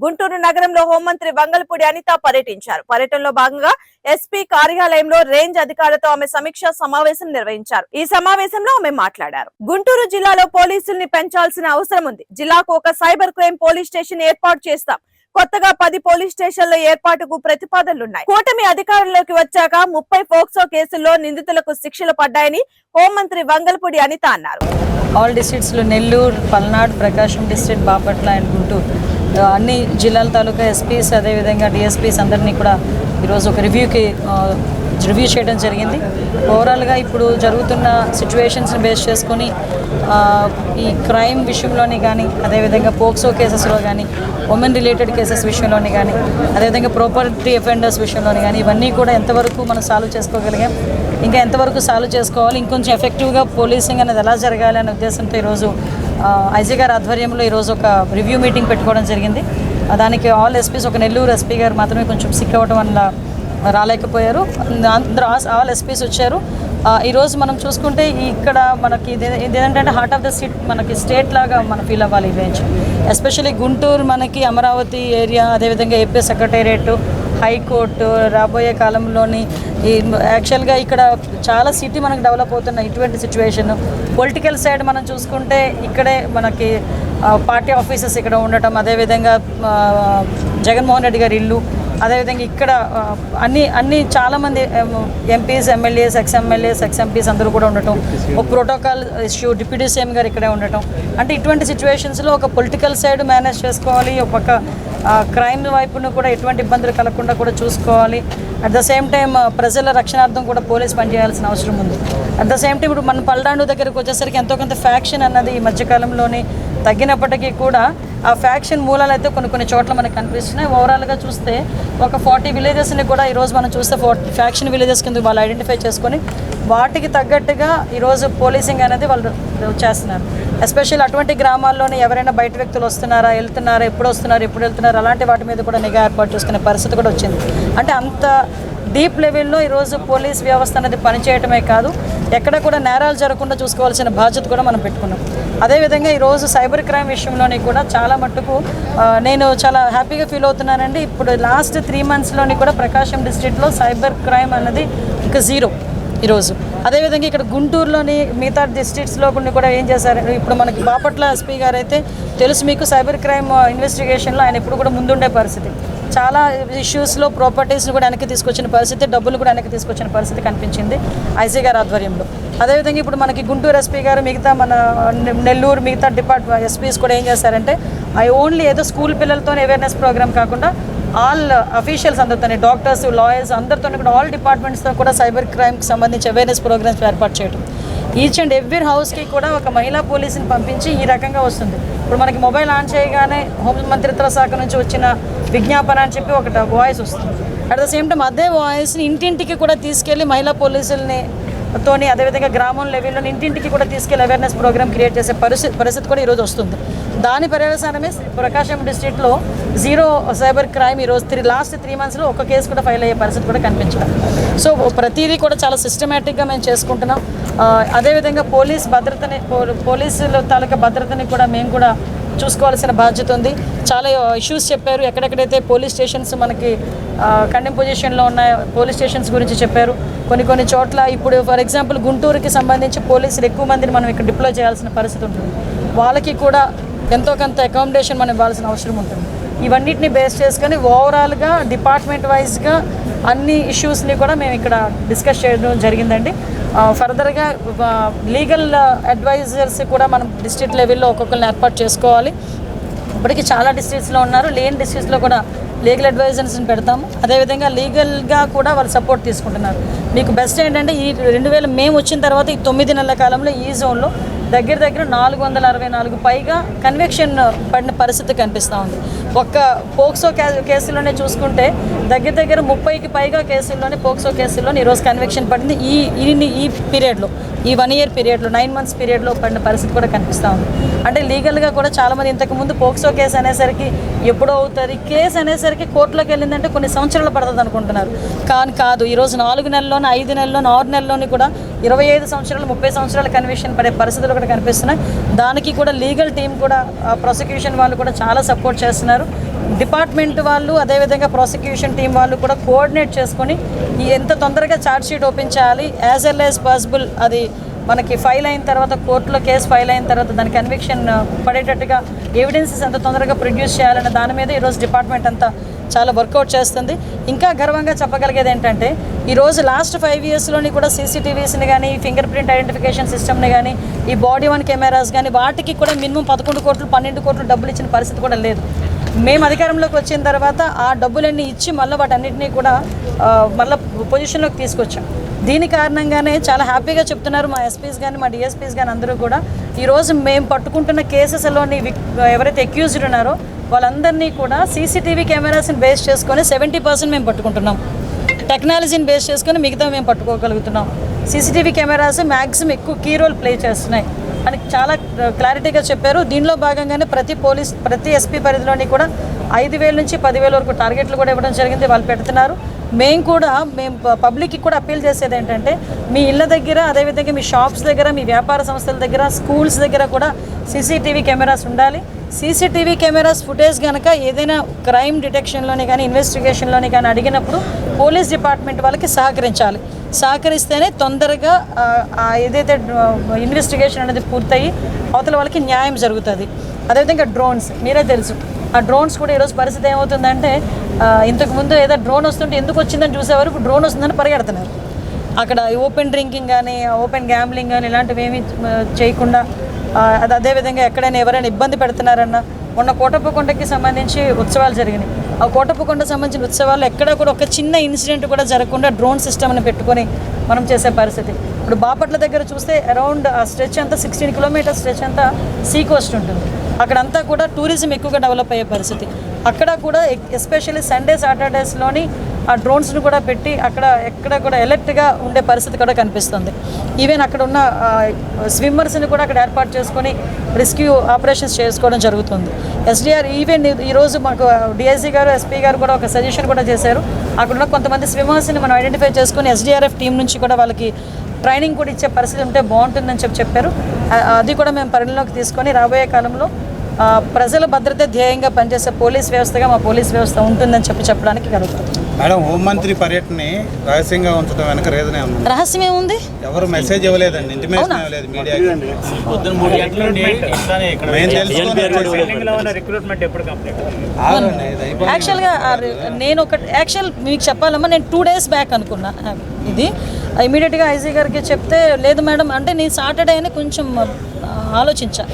గుంటూరు నగరంలో హోంమంత్రి వంగల్పూడి అనిత పర్యటించారు. పర్యటనలో భాగంగా ఎస్పీ కార్యాలయంలో రేంజ్ అధికారులతో ఆమె సమీక్షా సమావేశం నిర్వహించారు. ఈ సమావేశంలో ఆమె మాట్లాడారు. గుంటూరు జిల్లాలో పోలీసుల్ని పెంచాల్సిన అవసరం ఉంది. జిల్లాకు ఒక సైబర్ క్రైమ్ పోలీస్ స్టేషన్ ఏర్పాటు చేస్తాం. కొత్తగా 10 పోలీస్ స్టేషన్ల ఏర్పాటుకు ప్రతిపాదనలున్నాయి. కూటమి అధికారంలోకి వచ్చాక 30 పోక్సో కేసుల్లో నిందితులకు శిక్షలు పడ్డాయని హోంమంత్రి వంగల్పూడి అనిత అన్నారు. ఆల్ డిస్ట్రిక్ట్స్ లో నెల్లూరు, పల్నాడు, ప్రకాశం డిస్ట్రిక్ట్, బాపట్ల అండ్ గుంటూరు అన్ని జిల్లాల తాలూకా ఎస్పీస్ అదేవిధంగా డిఎస్పీస్ అందరినీ కూడా ఈరోజు ఒక రివ్యూ చేయడం జరిగింది. ఓవరాల్గా ఇప్పుడు జరుగుతున్న సిచ్యువేషన్స్ని బేస్ చేసుకొని ఈ క్రైమ్ విషయంలోని కానీ అదేవిధంగా పోక్సో కేసెస్లో కానీ ఉమెన్ రిలేటెడ్ కేసెస్ విషయంలోని కానీ అదేవిధంగా ప్రాపర్టీ అఫెండర్స్ విషయంలోని కానీ ఇవన్నీ కూడా ఎంతవరకు మనం సాల్వ్ చేసుకోగలిగాం, ఇంకా ఎంతవరకు సాల్వ్ చేసుకోవాలి, ఇంకొంచెం ఎఫెక్టివ్గా పోలీసింగ్ అనేది ఎలా జరగాలి అనే ఉద్దేశంతో ఈరోజు ఐజీ గారి ఆధ్వర్యంలో ఈరోజు ఒక రివ్యూ మీటింగ్ పెట్టుకోవడం జరిగింది. దానికి ఆల్ ఎస్పీస్, ఒక నెల్లూరు ఎస్పీ గారు మాత్రమే కొంచెం సిక్ అవ్వడం వల్ల రాలేకపోయారు. అందరూ ఆల్ ఎస్పీస్ వచ్చారు. ఈరోజు మనం చూసుకుంటే ఇక్కడ మనకి ఇదేంటంటే హార్ట్ ఆఫ్ ద సిటీ, మనకి స్టేట్ లాగా మనం ఫీల్ అవ్వాలి ఈ బెంచ్. ఎస్పెషల్లీ గుంటూరు, మనకి అమరావతి ఏరియా, అదేవిధంగా ఏపీ సెక్రటేరియట్, హైకోర్టు, రాబోయే కాలంలోని ఈ యాక్చువల్గా ఇక్కడ చాలా సిటీ మనకు డెవలప్ అవుతున్న ఇటువంటి సిచ్యువేషన్. పొలిటికల్ సైడ్ మనం చూసుకుంటే ఇక్కడే మనకి పార్టీ ఆఫీసెస్ ఇక్కడ ఉండటం, అదేవిధంగా జగన్మోహన్ రెడ్డి గారి ఇల్లు, అదేవిధంగా ఇక్కడ అన్ని చాలామంది ఎంపీస్, ఎమ్మెల్యేస్, ఎక్స్ఎమ్మెల్యేస్, ఎక్స్ఎంపీస్ అందరూ కూడా ఉండటం, ఒక ప్రోటోకాల్ ఇష్యూ డిప్యూటీ సీఎం గారు ఇక్కడే ఉండటం. అంటే ఇటువంటి సిచ్యువేషన్స్లో ఒక పొలిటికల్ సైడ్ మేనేజ్ చేసుకోవాలి, ఒక పక్క క్రైమ్ వైపును కూడా ఎటువంటి ఇబ్బందులు కలగకుండా కూడా చూసుకోవాలి. అట్ ద సేమ్ టైం ప్రజల రక్షణార్థం కూడా పోలీస్ పనిచేయాల్సిన అవసరం ఉంది. అట్ ద సేమ్ టైం ఇప్పుడు మన పల్నాడు దగ్గరకు వచ్చేసరికి ఎంతో కొంత ఫ్యాక్షన్ అన్నది ఈ మధ్యకాలంలోని తగ్గినప్పటికీ కూడా ఆ ఫ్యాక్షన్ మూలాలు అయితే కొన్ని చోట్ల మనకు కనిపిస్తున్నాయి. ఓవరాల్గా చూస్తే ఒక 40 విలేజెస్ని కూడా ఈరోజు మనం చూస్తే ఫ్యాక్షన్ విలేజెస్ కింద వాళ్ళు ఐడెంటిఫై చేసుకొని వాటికి తగ్గట్టుగా ఈరోజు పోలీసింగ్ అనేది వాళ్ళు చేస్తున్నారు. ఎస్పెషల్లీ అటువంటి గ్రామాల్లోనే ఎవరైనా బయట వ్యక్తులు వస్తున్నారా, వెళ్తున్నారా, ఎప్పుడు వస్తున్నారు, ఎప్పుడు వెళ్తున్నారు, అలాంటి వాటి మీద కూడా నిఘా ఏర్పాటు చేసుకునే పరిస్థితి కూడా వచ్చింది. అంటే అంత డీప్ లెవెల్లో ఈరోజు పోలీస్ వ్యవస్థ అనేది పనిచేయటమే కాదు, ఎక్కడ కూడా నేరాలు జరగకుండా చూసుకోవాల్సిన బాధ్యత కూడా మనం పెట్టుకున్నాం. అదేవిధంగా ఈరోజు సైబర్ క్రైమ్ విషయంలోని కూడా చాలా మట్టుకు నేను చాలా హ్యాపీగా ఫీల్ అవుతున్నానండి. ఇప్పుడు లాస్ట్ 3 మంత్స్లోని కూడా ప్రకాశం డిస్ట్రిక్ట్లో సైబర్ క్రైమ్ అన్నది ఇంకా 0 ఈరోజు. అదేవిధంగా ఇక్కడ గుంటూరులోని మిగతా డిస్ట్రిక్ట్స్లో కూడా ఏం చేశారు, ఇప్పుడు మనకి బాపట్ల ఎస్పీ గారు అయితే తెలుసు మీకు, సైబర్ క్రైమ్ ఇన్వెస్టిగేషన్లో ఆయన ఎప్పుడు కూడా ముందుండే పరిస్థితి. చాలా ఇష్యూస్లో ప్రాపర్టీస్ని కూడా వెనక్కి తీసుకొచ్చిన పరిస్థితి, డబ్బులు కూడా వెనక్కి తీసుకొచ్చిన పరిస్థితి కనిపించింది ఐజీ గారి ఆధ్వర్యంలో. అదేవిధంగా ఇప్పుడు మనకి గుంటూరు ఎస్పీ గారు, మిగతా మన నెల్లూరు మిగతా ఎస్పీస్ కూడా ఏం చేశారంటే ఓన్లీ ఏదో స్కూల్ పిల్లలతో అవేర్నెస్ ప్రోగ్రామ్ కాకుండా ఆల్ అఫీషియల్స్ అందరితో, డాక్టర్స్, లాయర్స్ అందరితో కూడా ఆల్ డిపార్ట్మెంట్స్తో కూడా సైబర్ క్రైమ్కి సంబంధించి అవేర్నెస్ ప్రోగ్రామ్స్ ఏర్పాటు చేయడం. ఈచ్ అండ్ ఎవ్రీ హౌస్కి కూడా ఒక మహిళా పోలీసుని పంపించి ఈ రకంగా వస్తుంది. ఇప్పుడు మనకి మొబైల్ ఆన్ చేయగానే హోంమంత్రిత్వ శాఖ నుంచి వచ్చిన విజ్ఞాపన అని చెప్పి ఒకటి వాయిస్ వస్తుంది. అట్ ద సేమ్ టైం అదే వాయిస్ని ఇంటింటికి కూడా తీసుకెళ్ళి మహిళా పోలీసుల్ని తోని అదేవిధంగా గ్రామం లెవెల్లో ఇంటింటికి కూడా తీసుకెళ్ళి అవేర్నెస్ ప్రోగ్రామ్ క్రియేట్ చేసే పరిస్థితి కూడా ఈరోజు వస్తుంది. దాని పర్యవసానమే ప్రకాశం డిస్ట్రిక్ట్లో 0 సైబర్ క్రైమ్ ఈరోజు లాస్ట్ 3 మంత్స్లో ఒక కేసు కూడా ఫైల్ అయ్యే పరిస్థితి కూడా కనిపించడం. సో ప్రతిదీ కూడా చాలా సిస్టమేటిక్గా మేము చేసుకుంటున్నాం. అదేవిధంగా పోలీసుల తాలూకా భద్రతని కూడా మేము కూడా చూసుకోవాల్సిన బాధ్యత ఉంది. చాలా ఇష్యూస్ చెప్పారు, ఎక్కడెక్కడైతే పోలీస్ స్టేషన్స్ మనకి కండెమ్ పొజిషన్లో ఉన్న పోలీస్ స్టేషన్స్ గురించి చెప్పారు. కొన్ని చోట్ల ఇప్పుడు ఫర్ ఎగ్జాంపుల్ గుంటూరుకి సంబంధించి పోలీసులు ఎక్కువ మందిని మనం ఇక్కడ డిప్లాయ్ చేయాల్సిన పరిస్థితి ఉంటుంది. వాళ్ళకి కూడా ఎంతో కొంత అకామిడేషన్ మనం ఇవ్వాల్సిన అవసరం ఉంటుంది. ఇవన్నిటిని బేస్ చేసుకొని ఓవరాల్గా డిపార్ట్మెంట్ వైజ్గా అన్ని ఇష్యూస్ని కూడా మేము ఇక్కడ డిస్కస్ చేయడం జరిగిందండి. ఫర్దర్గా లీగల్ అడ్వైజర్స్ కూడా మనం డిస్ట్రిక్ట్ లెవెల్లో ఒక్కొక్కరిని ఏర్పాటు చేసుకోవాలి. ఇప్పటికీ చాలా డిస్ట్రిక్ట్స్లో ఉన్నారు, లేని డిస్ట్రిక్ట్స్లో కూడా లీగల్ అడ్వైజర్స్ని పెడతాము. అదేవిధంగా లీగల్గా కూడా వాళ్ళు సపోర్ట్ తీసుకుంటున్నారు. మీకు బెస్ట్ ఏంటంటే ఈ 2000 మేము వచ్చిన తర్వాత ఈ 9 నెలల కాలంలో ఈ జోన్లో దగ్గర 464 పైగా కన్విక్షన్ పడిన పరిస్థితి కనిపిస్తూ ఉంది. ఒక్క పోక్సో కేసులోనే చూసుకుంటే దగ్గర 30కి పైగా కేసుల్లోనే పోక్సో కేసుల్లోనే ఈరోజు కన్విక్షన్ పడింది. ఈ పీరియడ్లో, ఈ 1 year పీరియడ్లో, 9 months పీరియడ్లో పడిన పరిస్థితి కూడా కనిపిస్తూ ఉంది. అంటే లీగల్గా కూడా చాలామంది ఇంతకుముందు పోక్సో కేసు అనేసరికి ఎప్పుడో అవుతుంది, కేసు అనేసరికి కోర్టులోకి వెళ్ళిందంటే కొన్ని సంవత్సరాలు పడుతుంది అనుకుంటున్నారు. కానీ కాదు, ఈరోజు 4 నెలల్లోనే, 5 నెలల్లోనే, 6 నెలల్లోని కూడా 25 సంవత్సరాలు, 30 సంవత్సరాల కన్విక్షన్ పడే పరిస్థితులు కూడా కనిపిస్తున్నాయి. దానికి కూడా లీగల్ టీం కూడా, ప్రాసిక్యూషన్ వాళ్ళు కూడా చాలా సపోర్ట్ చేస్తున్నారు. డిపార్ట్మెంట్ వాళ్ళు అదేవిధంగా ప్రాసిక్యూషన్ టీం వాళ్ళు కూడా కోఆర్డినేట్ చేసుకొని ఎంత తొందరగా ఛార్జ్ షీట్ ఓపెన్ చేయాలి, యాజ్ ఎల్ యాజ్ పాసిబుల్ అది మనకి ఫైల్ అయిన తర్వాత కోర్టులో కేసు ఫైల్ అయిన తర్వాత దాని కన్విక్షన్ పడేటట్టుగా ఎవిడెన్సెస్ ఎంత తొందరగా ప్రొడ్యూస్ చేయాలన్న దాని మీద ఈరోజు డిపార్ట్మెంట్ అంతా చాలా వర్కౌట్ చేస్తుంది. ఇంకా గర్వంగా చెప్పగలిగేది ఏంటంటే ఈరోజు లాస్ట్ 5 yearsలోని కూడా సీసీటీవీస్ని కానీ, ఫింగర్ ప్రింట్ ఐడెంటిఫికేషన్ సిస్టమ్ని కానీ, ఈ బాడీ వన్ కెమెరాస్ కానీ వాటికి కూడా మినిమం 11 కోట్లు 12 కోట్లు డబ్బులు ఇచ్చిన పరిస్థితి కూడా లేదు. మేము అధికారంలోకి వచ్చిన తర్వాత ఆ డబ్బులన్నీ ఇచ్చి మళ్ళీ వాటన్నిటినీ కూడా మళ్ళీ పొజిషన్లోకి తీసుకొచ్చాం. దీని కారణంగానే చాలా హ్యాపీగా చెప్తున్నారు మా ఎస్పీస్ కానీ, మా డిఎస్పీస్ కానీ అందరూ కూడా. ఈరోజు మేము పట్టుకుంటున్న కేసెస్లోని ఎవరైతే అక్యూజ్డ్ ఉన్నారో వాళ్ళందరినీ కూడా సీసీటీవీ కెమెరాస్ని బేస్ చేసుకొని 70% మేము పట్టుకుంటున్నాం. టెక్నాలజీని బేస్ చేసుకొని మిగతా మేము పట్టుకోగలుగుతున్నాం. సీసీటీవీ కెమెరాస్ మ్యాక్సిమం ఎక్కువ కీ రోల్ ప్లే చేస్తున్నాయి అని చాలా క్లారిటీగా చెప్పారు. దీనిలో భాగంగానే ప్రతి ఎస్పీ పరిధిలోని కూడా 5,000 నుంచి 10,000 వరకు టార్గెట్లు కూడా ఇవ్వడం జరిగింది. వాళ్ళు పెడుతున్నారు. మేము పబ్లిక్కి కూడా అప్పీల్ చేసేది ఏంటంటే మీ ఇళ్ళ దగ్గర, అదేవిధంగా మీ షాప్స్ దగ్గర, మీ వ్యాపార సంస్థల దగ్గర, స్కూల్స్ దగ్గర కూడా సీసీటీవీ కెమెరాస్ ఉండాలి. సీసీటీవీ కెమెరాస్ ఫుటేజ్ కనుక ఏదైనా క్రైమ్ డిటెక్షన్లోని కానీ, ఇన్వెస్టిగేషన్లోని కానీ అడిగినప్పుడు పోలీస్ డిపార్ట్మెంట్ వాళ్ళకి సహకరిస్తేనే తొందరగా ఏదైతే ఇన్వెస్టిగేషన్ అనేది పూర్తయి అవతల వాళ్ళకి న్యాయం జరుగుతుంది. అదేవిధంగా డ్రోన్స్ మీరే తెలుసు, ఆ డ్రోన్స్ కూడా ఈరోజు పరిస్థితి ఏమవుతుందంటే ఇంతకుముందు ఏదో డ్రోన్ వస్తుంటే ఎందుకు వచ్చిందని చూసేవారు, ఇప్పుడు డ్రోన్ వస్తుందని పరిగెడుతున్నారు. అక్కడ ఓపెన్ డ్రింకింగ్ కానీ, ఓపెన్ గ్యాంబ్లింగ్ కానీ ఇలాంటివి ఏమీ చేయకుండా అదేవిధంగా ఎక్కడైనా ఎవరైనా ఇబ్బంది పెడుతున్నారన్న మొన్న కోటప్పకొండకి సంబంధించి ఉత్సవాలు జరిగినాయి. ఆ కోటప్పకొండ సంబంధించిన ఉత్సవాలు ఎక్కడ కూడా ఒక చిన్న ఇన్సిడెంట్ కూడా జరగకుండా డ్రోన్ సిస్టమ్ని పెట్టుకొని మనం చేసే పరిస్థితి. ఇప్పుడు బాపట్ల దగ్గర చూస్తే అరౌండ్ ఆ స్ట్రెచ్ అంతా 16 kilometers స్ట్రెచ్ అంతా సీ కోస్ట్ ఉంటుంది. అక్కడంతా కూడా టూరిజం ఎక్కువగా డెవలప్ అయ్యే పరిస్థితి. అక్కడ కూడా ఎస్పెషల్లీ సండే సాటర్డేస్లోని ఆ డ్రోన్స్ను కూడా పెట్టి ఎక్కడ కూడా అలర్ట్గా ఉండే పరిస్థితి కూడా కనిపిస్తుంది. ఈవెన్ అక్కడ ఉన్న స్విమ్మర్స్ని కూడా అక్కడ ఏర్పాటు చేసుకొని రెస్క్యూ ఆపరేషన్స్ చేసుకోవడం జరుగుతుంది. ఎస్డిఆర్ ఈవెన్ ఈరోజు మాకు డిఐజీ గారు, ఎస్పీ గారు కూడా ఒక సజెషన్ కూడా చేశారు. అక్కడ ఉన్న కొంతమంది స్విమ్మర్స్ని మనం ఐడెంటిఫై చేసుకొని ఎస్డిఆర్ఎఫ్ టీం నుంచి కూడా వాళ్ళకి ట్రైనింగ్ కూడా ఇచ్చే పరిస్థితి ఉంటే బాగుంటుందని చెప్పారు. అది కూడా మేము పరిగణలోకి తీసుకొని రాబోయే కాలంలో ప్రజల భద్రత ధ్యేయంగా పనిచేసే పోలీస్ వ్యవస్థగా మా పోలీస్ వ్యవస్థ ఉంటుందని చెప్పడానికి కలుగుతుంది. మేడం, హోంమంత్రి పర్యటన రహస్యంగా ఉంచడం వెనక రీజన్ ఏముంది? రహస్యం ఏముంది? ఎవరు మెసేజ్ ఇవ్వలేదండి, ఇంటిమేషన్ ఇవ్వలేదు మీడియాకి. యాక్చువల్గా మీకు చెప్పాలమ్మా, నేను 2 days బ్యాక్ అనుకున్నా ఇది. ఇమీడియట్గా ఐజీ గారికి చెప్తే లేదు మేడం అంటే నేను సాటర్డే అని కొంచెం ఆలోచించా.